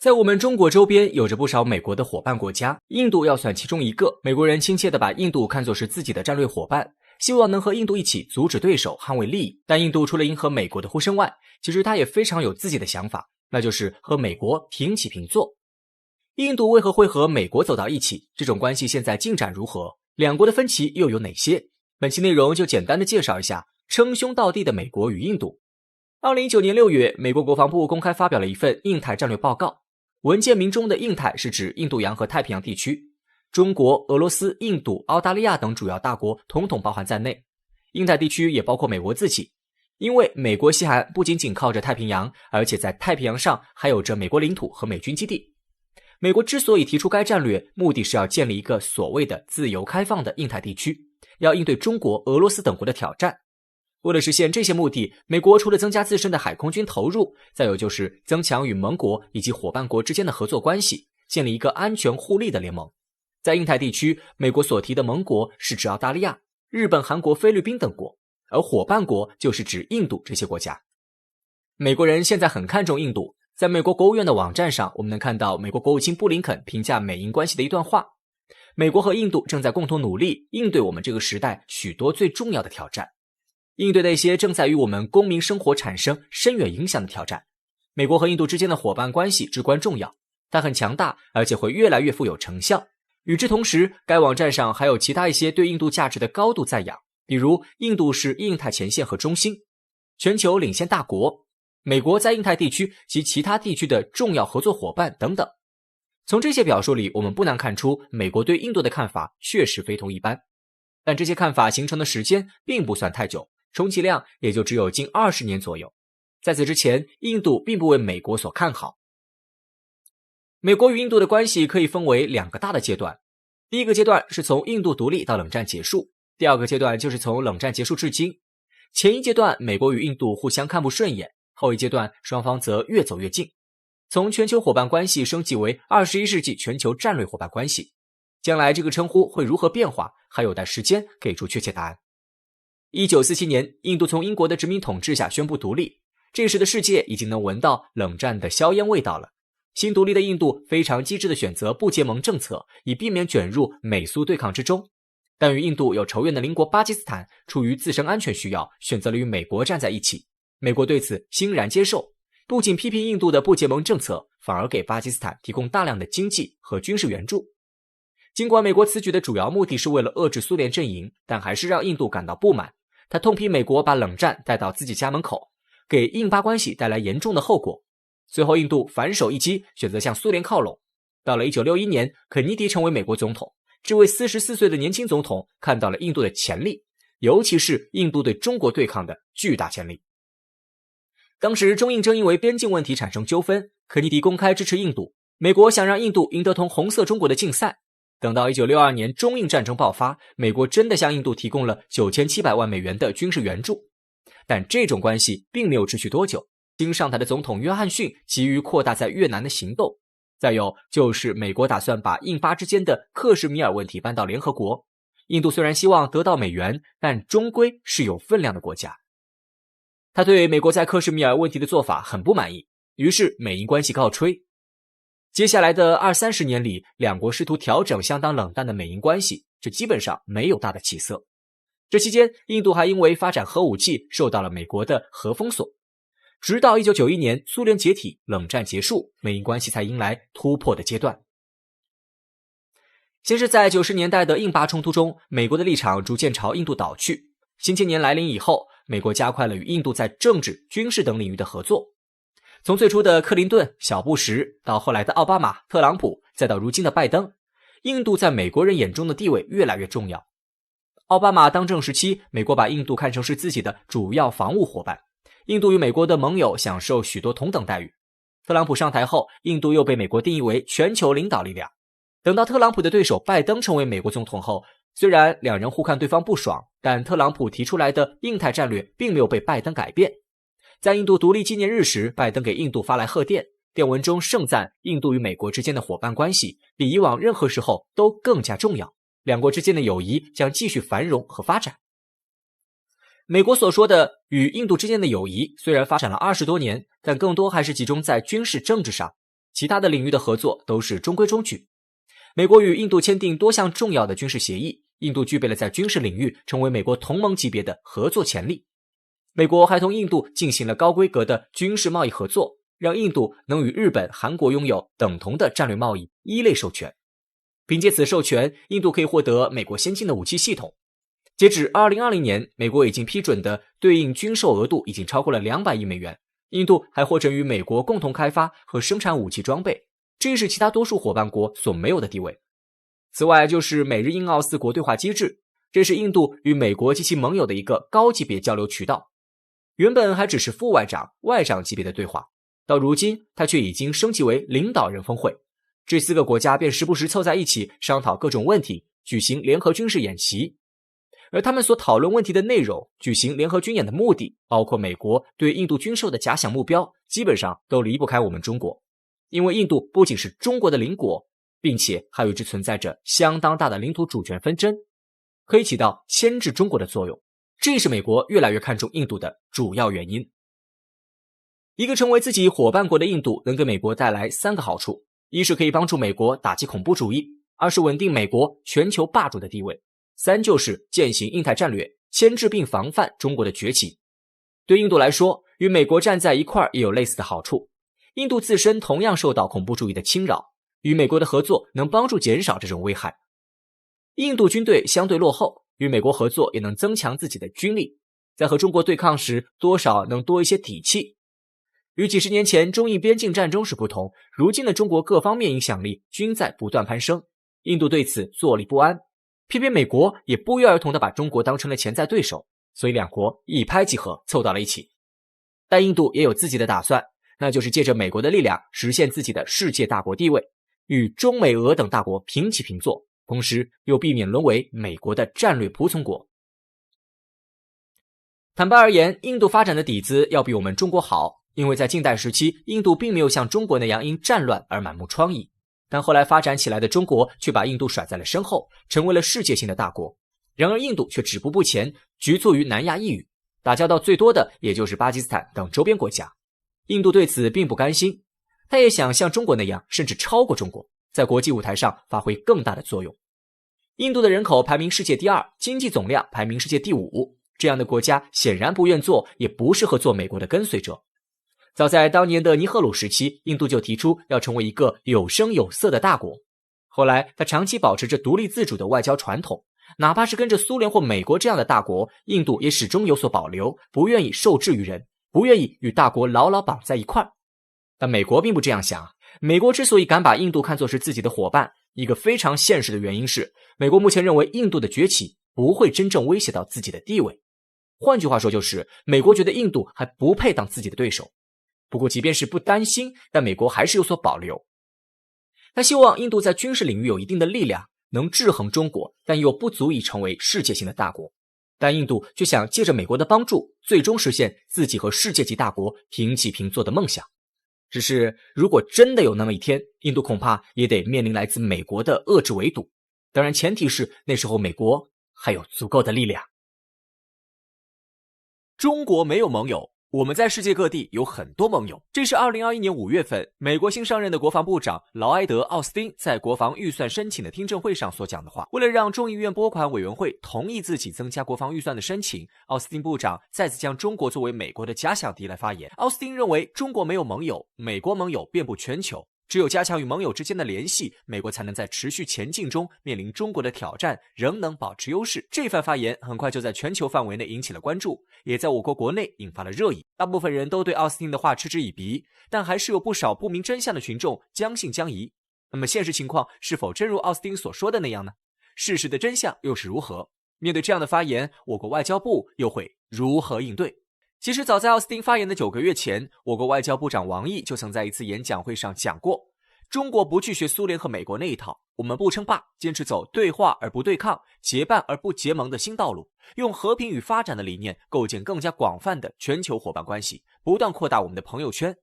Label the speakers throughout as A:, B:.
A: 在我们中国周边有着不少美国的伙伴国家，印度要算其中一个。美国人亲切地把印度看作是自己的战略伙伴，希望能和印度一起阻止对手，捍卫利益。但印度除了迎合美国的呼声外，其实他也非常有自己的想法，那就是和美国平起平坐。印度为何会和美国走到一起？这种关系现在进展如何？两国的分歧又有哪些？本期内容就简单的介绍一下称兄道弟的美国与印度。2019年6月，美国国防部公开发表了一份印太战略报告。文件名中的印太是指印度洋和太平洋地区，中国、俄罗斯、印度、澳大利亚等主要大国统统包含在内。印太地区也包括美国自己，因为美国西海岸不仅仅靠着太平洋，而且在太平洋上还有着美国领土和美军基地。美国之所以提出该战略，目的是要建立一个所谓的自由开放的印太地区，要应对中国、俄罗斯等国的挑战。为了实现这些目的，美国除了增加自身的海空军投入，再有就是增强与盟国以及伙伴国之间的合作关系，建立一个安全互利的联盟。在印太地区，美国所提的盟国是指澳大利亚、日本、韩国、菲律宾等国，而伙伴国就是指印度这些国家。美国人现在很看重印度，在美国国务院的网站上，我们能看到美国国务卿布林肯评价美印关系的一段话：美国和印度正在共同努力应对我们这个时代许多最重要的挑战，应对那些正在与我们公民生活产生深远影响的挑战。美国和印度之间的伙伴关系至关重要，它很强大，而且会越来越富有成效。与之同时，该网站上还有其他一些对印度价值的高度赞扬，比如印度是印太前线和中心，全球领先大国，美国在印太地区及其他地区的重要合作伙伴等等。从这些表述里，我们不难看出美国对印度的看法确实非同一般，但这些看法形成的时间并不算太久，充其量也就只有近20年左右。在此之前，印度并不为美国所看好。美国与印度的关系可以分为2个大的阶段，第一个阶段是从印度独立到冷战结束，第二个阶段就是从冷战结束至今。前一阶段，美国与印度互相看不顺眼，后一阶段双方则越走越近，从全球伙伴关系升级为21世纪全球战略伙伴关系。将来这个称呼会如何变化，还有待时间给出确切答案。1947年，印度从英国的殖民统治下宣布独立，这时的世界已经能闻到冷战的硝烟味道了。新独立的印度非常机智地选择不结盟政策，以避免卷入美苏对抗之中。但与印度有仇怨的邻国巴基斯坦出于自身安全需要，选择了与美国站在一起。美国对此欣然接受，不仅批评印度的不结盟政策，反而给巴基斯坦提供大量的经济和军事援助。尽管美国此举的主要目的是为了遏制苏联阵营，但还是让印度感到不满。他痛批美国把冷战带到自己家门口，给印巴关系带来严重的后果。随后印度反手一击，选择向苏联靠拢。到了1961年，肯尼迪成为美国总统，这位44岁的年轻总统看到了印度的潜力，尤其是印度对中国对抗的巨大潜力。当时中印正因为边境问题产生纠纷，肯尼迪公开支持印度，美国想让印度赢得同红色中国的竞赛。等到1962年中印战争爆发，美国真的向印度提供了9700万美元的军事援助，但这种关系并没有持续多久。新上台的总统约翰逊急于扩大在越南的行动，再有就是美国打算把印巴之间的克什米尔问题搬到联合国。印度虽然希望得到美元，但终归是有分量的国家。他对美国在克什米尔问题的做法很不满意，于是美印关系告吹。接下来的20-30年里，两国试图调整相当冷淡的美印关系，这基本上没有大的起色。这期间，印度还因为发展核武器受到了美国的核封锁。直到1991年苏联解体，冷战结束，美印关系才迎来突破的阶段。先是在90年代的印巴冲突中，美国的立场逐渐朝印度倒去。新千年来临以后，美国加快了与印度在政治、军事等领域的合作。从最初的克林顿、小布什，到后来的奥巴马、特朗普，再到如今的拜登，印度在美国人眼中的地位越来越重要。奥巴马当政时期，美国把印度看成是自己的主要防务伙伴，印度与美国的盟友享受许多同等待遇。特朗普上台后，印度又被美国定义为全球领导力量。等到特朗普的对手拜登成为美国总统后，虽然两人互看对方不爽，但特朗普提出来的印太战略并没有被拜登改变。在印度独立纪念日时，拜登给印度发来贺电，电文中盛赞印度与美国之间的伙伴关系比以往任何时候都更加重要，两国之间的友谊将继续繁荣和发展。美国所说的与印度之间的友谊虽然发展了20多年，但更多还是集中在军事政治上。其他的领域的合作都是中规中矩。美国与印度签订多项重要的军事协议，印度具备了在军事领域成为美国同盟级别的合作潜力。美国还同印度进行了高规格的军事贸易合作，让印度能与日本、韩国拥有等同的战略贸易一类授权。凭借此授权，印度可以获得美国先进的武器系统。截止2020年，美国已经批准的对应军售额度已经超过了200亿美元。印度还获准与美国共同开发和生产武器装备，这也是其他多数伙伴国所没有的地位。此外，就是美日印澳4国对话机制，这是印度与美国及其盟友的一个高级别交流渠道。原本还只是副外长、外长级别的对话，到如今它却已经升级为领导人峰会。这4个国家便时不时凑在一起商讨各种问题，举行联合军事演习。而他们所讨论问题的内容、举行联合军演的目的，包括美国对印度军售的假想目标，基本上都离不开我们中国。因为印度不仅是中国的邻国，并且还与之存在着相当大的领土主权纷争，可以起到牵制中国的作用。这也是美国越来越看重印度的主要原因。一个成为自己伙伴国的印度能给美国带来3个好处：一是可以帮助美国打击恐怖主义；2是稳定美国全球霸主的地位；3就是践行印太战略，牵制并防范中国的崛起。对印度来说，与美国站在一块也有类似的好处。印度自身同样受到恐怖主义的侵扰，与美国的合作能帮助减少这种危害。印度军队相对落后，与美国合作也能增强自己的军力，在和中国对抗时多少能多一些底气。与几十年前中印边境战争时不同，如今的中国各方面影响力均在不断攀升，印度对此坐立不安。偏偏美国也不约而同地把中国当成了潜在对手，所以两国一拍即合，凑到了一起。但印度也有自己的打算，那就是借着美国的力量实现自己的世界大国地位，与中美俄等大国平起平坐，同时又避免沦为美国的战略仆从国。坦白而言，印度发展的底子要比我们中国好，因为在近代时期，印度并没有像中国那样因战乱而满目疮痍，但后来发展起来的中国却把印度甩在了身后，成为了世界性的大国。然而印度却止步不前，局促于南亚一隅，打交道最多的也就是巴基斯坦等周边国家。印度对此并不甘心，他也想像中国那样，甚至超过中国，在国际舞台上发挥更大的作用。印度的人口排名世界第2，经济总量排名世界第5，这样的国家显然不愿做，也不适合做美国的跟随者。早在当年的尼赫鲁时期，印度就提出要成为一个有声有色的大国。后来他长期保持着独立自主的外交传统，哪怕是跟着苏联或美国这样的大国，印度也始终有所保留，不愿意受制于人，不愿意与大国牢牢绑在一块儿。但美国并不这样想，美国之所以敢把印度看作是自己的伙伴，一个非常现实的原因是，美国目前认为印度的崛起不会真正威胁到自己的地位。换句话说，就是美国觉得印度还不配当自己的对手。不过即便是不担心，但美国还是有所保留。他希望印度在军事领域有一定的力量，能制衡中国，但又不足以成为世界性的大国。但印度却想借着美国的帮助，最终实现自己和世界级大国平起平坐的梦想。只是如果真的有那么一天，印度恐怕也得面临来自美国的遏制围堵。当然前提是那时候美国还有足够的力量。
B: 中国没有盟友，我们在世界各地有很多盟友。这是2021年5月份，美国新上任的国防部长劳埃德·奥斯汀在国防预算申请的听证会上所讲的话。为了让众议院拨款委员会同意自己增加国防预算的申请，奥斯汀部长再次将中国作为美国的假想敌来发言。奥斯汀认为，中国没有盟友，美国盟友遍布全球。只有加强与盟友之间的联系，美国才能在持续前进中面临中国的挑战，仍能保持优势。这番发言很快就在全球范围内引起了关注，也在我国国内引发了热议。大部分人都对奥斯汀的话嗤之以鼻，但还是有不少不明真相的群众将信将疑。那么现实情况是否真如奥斯汀所说的那样呢？事实的真相又是如何？面对这样的发言，我国外交部又会如何应对？其实早在奥斯汀发言的9个月前，我国外交部长王毅就曾在一次演讲会上讲过，中国不去学苏联和美国那一套，我们不称霸，坚持走对话而不对抗，结伴而不结盟的新道路，用和平与发展的理念构建更加广泛的全球伙伴关系，不断扩大我们的朋友圈。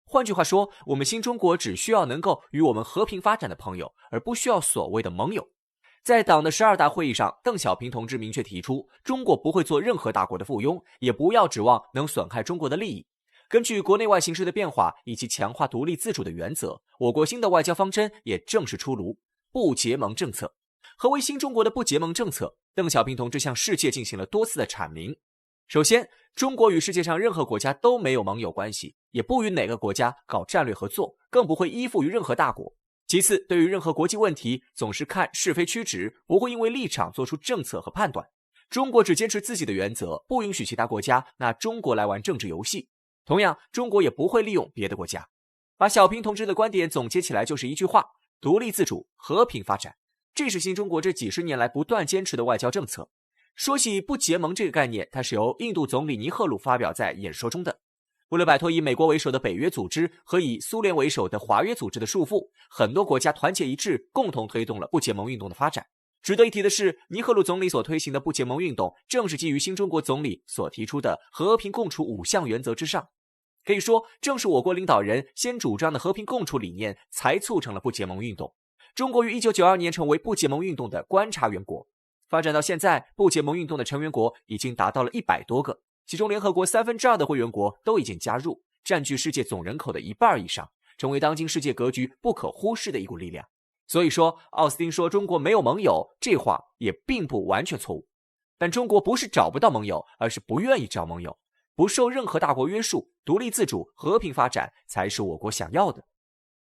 B: 换句话说，我们新中国只需要能够与我们和平发展的朋友，而不需要所谓的盟友。在党的12大会议上，邓小平同志明确提出，中国不会做任何大国的附庸，也不要指望能损害中国的利益。根据国内外形势的变化以及强化独立自主的原则，我国新的外交方针也正式出炉，不结盟政策。何为新中国的不结盟政策？邓小平同志向世界进行了多次的阐明。首先，中国与世界上任何国家都没有盟友关系，也不与哪个国家搞战略合作，更不会依附于任何大国。其次，对于任何国际问题，总是看是非曲直，不会因为立场做出政策和判断。中国只坚持自己的原则，不允许其他国家拿中国来玩政治游戏。同样，中国也不会利用别的国家。把小平同志的观点总结起来就是一句话：独立自主，和平发展。这是新中国这几十年来不断坚持的外交政策。说起不结盟这个概念，它是由印度总理尼赫鲁发表在演说中的。为了摆脱以美国为首的北约组织和以苏联为首的华约组织的束缚，很多国家团结一致，共同推动了不结盟运动的发展。值得一提的是，尼赫鲁总理所推行的不结盟运动，正是基于新中国总理所提出的和平共处5项原则之上。可以说，正是我国领导人先主张的和平共处理念，才促成了不结盟运动。中国于1992年成为不结盟运动的观察员国，发展到现在，不结盟运动的成员国已经达到了100多个，其中联合国2/3的会员国都已经加入，占据世界总人口的1半以上，成为当今世界格局不可忽视的一股力量。所以说，奥斯汀说中国没有盟友，这话也并不完全错误。但中国不是找不到盟友，而是不愿意找盟友，不受任何大国约束，独立自主，和平发展才是我国想要的。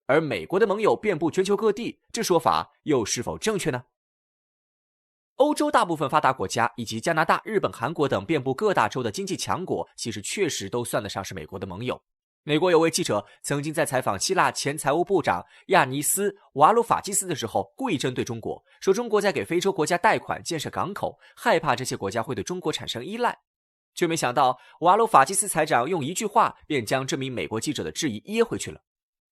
B: 而美国的盟友遍布全球各地，这说法又是否正确呢？欧洲大部分发达国家以及加拿大、日本、韩国等遍布各大洲的经济强国，其实确实都算得上是美国的盟友。美国有位记者曾经在采访希腊前财务部长亚尼斯·瓦鲁法基斯的时候，故意针对中国，说中国在给非洲国家贷款建设港口，害怕这些国家会对中国产生依赖。却没想到瓦鲁法基斯财长用一句话便将这名美国记者的质疑噎回去了。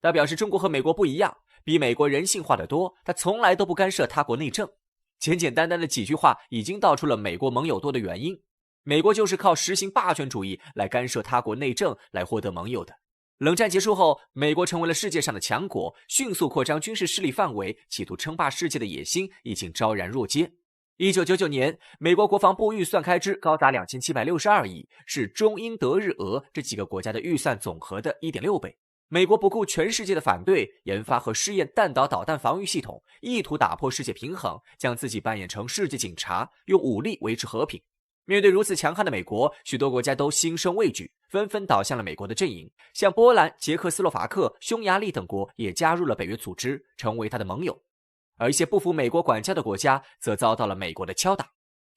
B: 他表示中国和美国不一样，比美国人性化得多，他从来都不干涉他国内政。简简单单的几句话已经道出了美国盟友多的原因。美国就是靠实行霸权主义来干涉他国内政来获得盟友的。冷战结束后，美国成为了世界上的强国，迅速扩张军事势力范围，企图称霸世界的野心已经昭然若揭。1999年，美国国防部预算开支高达2762亿，是中英德日俄这几个国家的预算总和的 1.6 倍。美国不顾全世界的反对，研发和试验弹道导弹防御系统，意图打破世界平衡，将自己扮演成世界警察，用武力维持和平。面对如此强悍的美国，许多国家都心生畏惧，纷纷倒向了美国的阵营。像波兰、捷克斯洛伐克、匈牙利等国也加入了北约组织，成为他的盟友。而一些不服美国管教的国家则遭到了美国的敲打。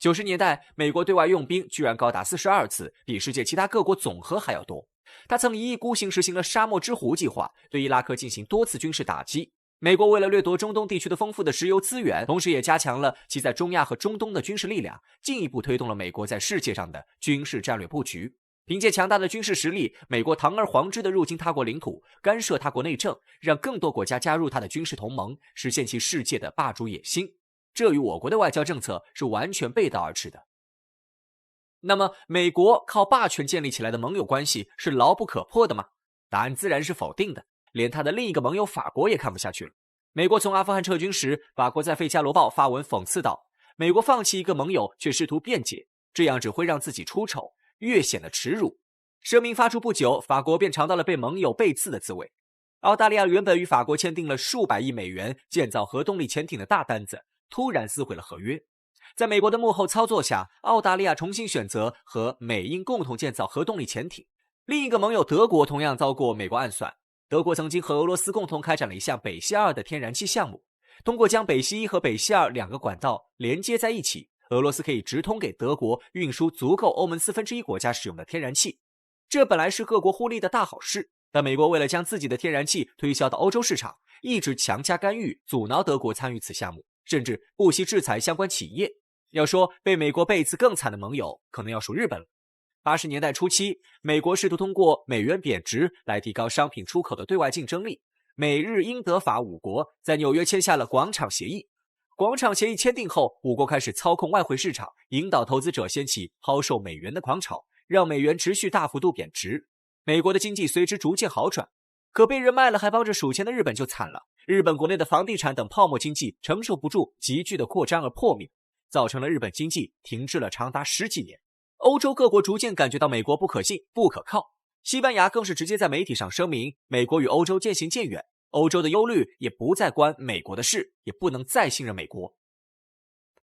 B: 90年代，美国对外用兵居然高达42次，比世界其他各国总和还要多。他曾一意孤行实行了沙漠之狐计划，对伊拉克进行多次军事打击。美国为了掠夺中东地区的丰富的石油资源，同时也加强了其在中亚和中东的军事力量，进一步推动了美国在世界上的军事战略布局。凭借强大的军事实力，美国堂而皇之地入侵他国领土，干涉他国内政，让更多国家加入他的军事同盟，实现其世界的霸主野心。这与我国的外交政策是完全背道而驰的。那么，美国靠霸权建立起来的盟友关系是牢不可破的吗？答案自然是否定的，连他的另一个盟友法国也看不下去了。美国从阿富汗撤军时，法国在《费加罗报》发文讽刺道：美国放弃一个盟友却试图辩解，这样只会让自己出丑，越显得耻辱。声明发出不久，法国便尝到了被盟友背刺的滋味。澳大利亚原本与法国签订了数百亿美元建造核动力潜艇的大单子，突然撕毁了合约。在美国的幕后操作下，澳大利亚重新选择和美英共同建造核动力潜艇。另一个盟友德国同样遭过美国暗算，德国曾经和俄罗斯共同开展了一项北溪2的天然气项目，通过将北溪1和北溪2两个管道连接在一起，俄罗斯可以直通给德国运输足够欧盟1/4国家使用的天然气。这本来是各国互利的大好事，但美国为了将自己的天然气推销到欧洲市场，一直强加干预，阻挠德国参与此项目，甚至不惜制裁相关企业。要说被美国背刺更惨的盟友，可能要数日本了。80年代初期，美国试图通过美元贬值来提高商品出口的对外竞争力。美日英德法5国在纽约签下了广场协议。广场协议签订后，5国开始操控外汇市场，引导投资者掀起抛售美元的狂潮，让美元持续大幅度贬值。美国的经济随之逐渐好转。可被人卖了还帮着数钱的日本就惨了。日本国内的房地产等泡沫经济承受不住急剧的扩张而破灭，造成了日本经济停滞了长达10几年。欧洲各国逐渐感觉到美国不可信、不可靠。西班牙更是直接在媒体上声明，美国与欧洲渐行渐远，欧洲的忧虑也不再关美国的事，也不能再信任美国。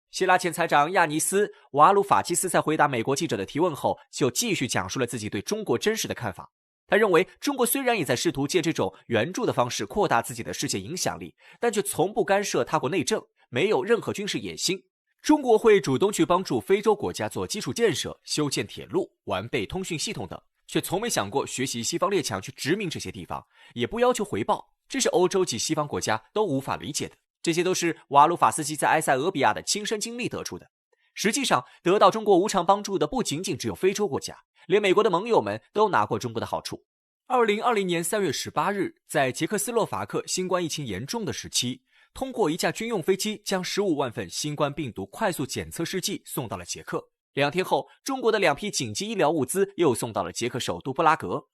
B: 希腊前财长亚尼斯·瓦鲁法基斯在回答美国记者的提问后，就继续讲述了自己对中国真实的看法。他认为，中国虽然也在试图借这种援助的方式扩大自己的世界影响力，但却从不干涉他国内政，没有任何军事野心。中国会主动去帮助非洲国家做基础建设、修建铁路、完备通讯系统等，却从没想过学习西方列强去殖民这些地方，也不要求回报，这是欧洲及西方国家都无法理解的。这些都是瓦鲁法斯基在埃塞俄比亚的亲身经历得出的。实际上，得到中国无偿帮助的不仅仅只有非洲国家，连美国的盟友们都拿过中国的好处。2020年3月18日，在捷克斯洛伐克新冠疫情严重的时期，通过一架军用飞机将15万份新冠病毒快速检测试剂送到了捷克。2天后，中国的2批紧急医疗物资又送到了捷克首都布拉格。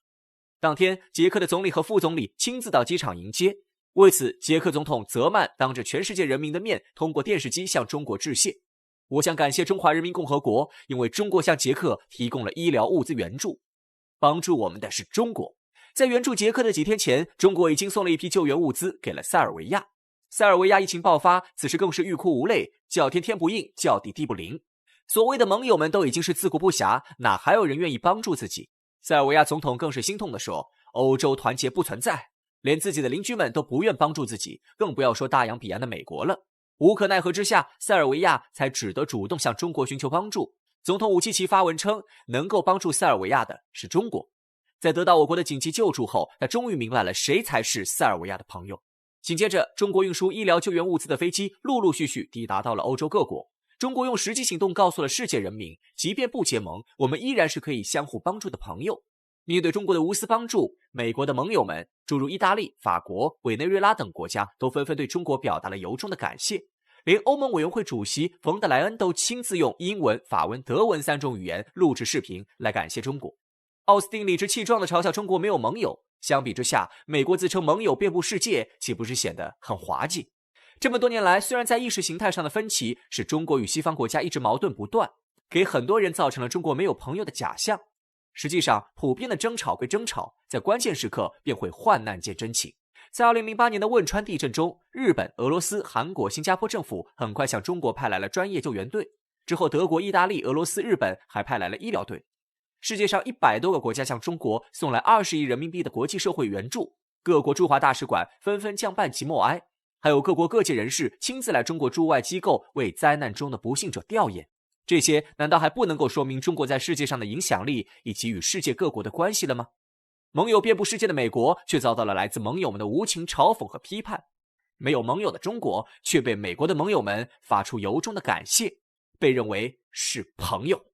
B: 当天，捷克的总理和副总理亲自到机场迎接。为此，捷克总统泽曼当着全世界人民的面，通过电视机向中国致谢。我想感谢中华人民共和国，因为中国向捷克提供了医疗物资援助。帮助我们的是中国。在援助捷克的几天前，中国已经送了一批救援物资给了塞尔维亚。塞尔维亚疫情爆发，此时更是欲哭无泪，叫天天不应，叫地地不灵。所谓的盟友们都已经是自顾不暇，哪还有人愿意帮助自己？塞尔维亚总统更是心痛地说，欧洲团结不存在，连自己的邻居们都不愿帮助自己，更不要说大洋彼岸的美国了。无可奈何之下，塞尔维亚才只得主动向中国寻求帮助。总统武契奇发文称，能够帮助塞尔维亚的是中国。在得到我国的紧急救助后，他终于明白了谁才是塞尔维亚的朋友。紧接着，中国运输医疗救援物资的飞机陆陆续续抵达到了欧洲各国。中国用实际行动告诉了世界人民，即便不结盟，我们依然是可以相互帮助的朋友。面对中国的无私帮助，美国的盟友们，诸如意大利、法国、委内瑞拉等国家都纷纷对中国表达了由衷的感谢。连欧盟委员会主席冯德莱恩都亲自用英文、法文、德文3种语言录制视频来感谢中国。奥斯汀理直气壮地嘲笑中国没有盟友，相比之下，美国自称盟友遍布世界，岂不是显得很滑稽？这么多年来，虽然在意识形态上的分歧使中国与西方国家一直矛盾不断，给很多人造成了中国没有朋友的假象。实际上，普遍的争吵归争吵，在关键时刻便会患难见真情。在2008年的汶川地震中，日本、俄罗斯、韩国、新加坡政府很快向中国派来了专业救援队，之后德国、意大利、俄罗斯、日本还派来了医疗队。世界上100多个国家向中国送来20亿人民币的国际社会援助，各国驻华大使馆纷纷降半旗默哀，还有各国各界人士亲自来中国驻外机构为灾难中的不幸者吊唁。这些难道还不能够说明中国在世界上的影响力以及与世界各国的关系了吗？盟友遍布世界的美国却遭到了来自盟友们的无情嘲讽和批判，没有盟友的中国却被美国的盟友们发出由衷的感谢，被认为是朋友。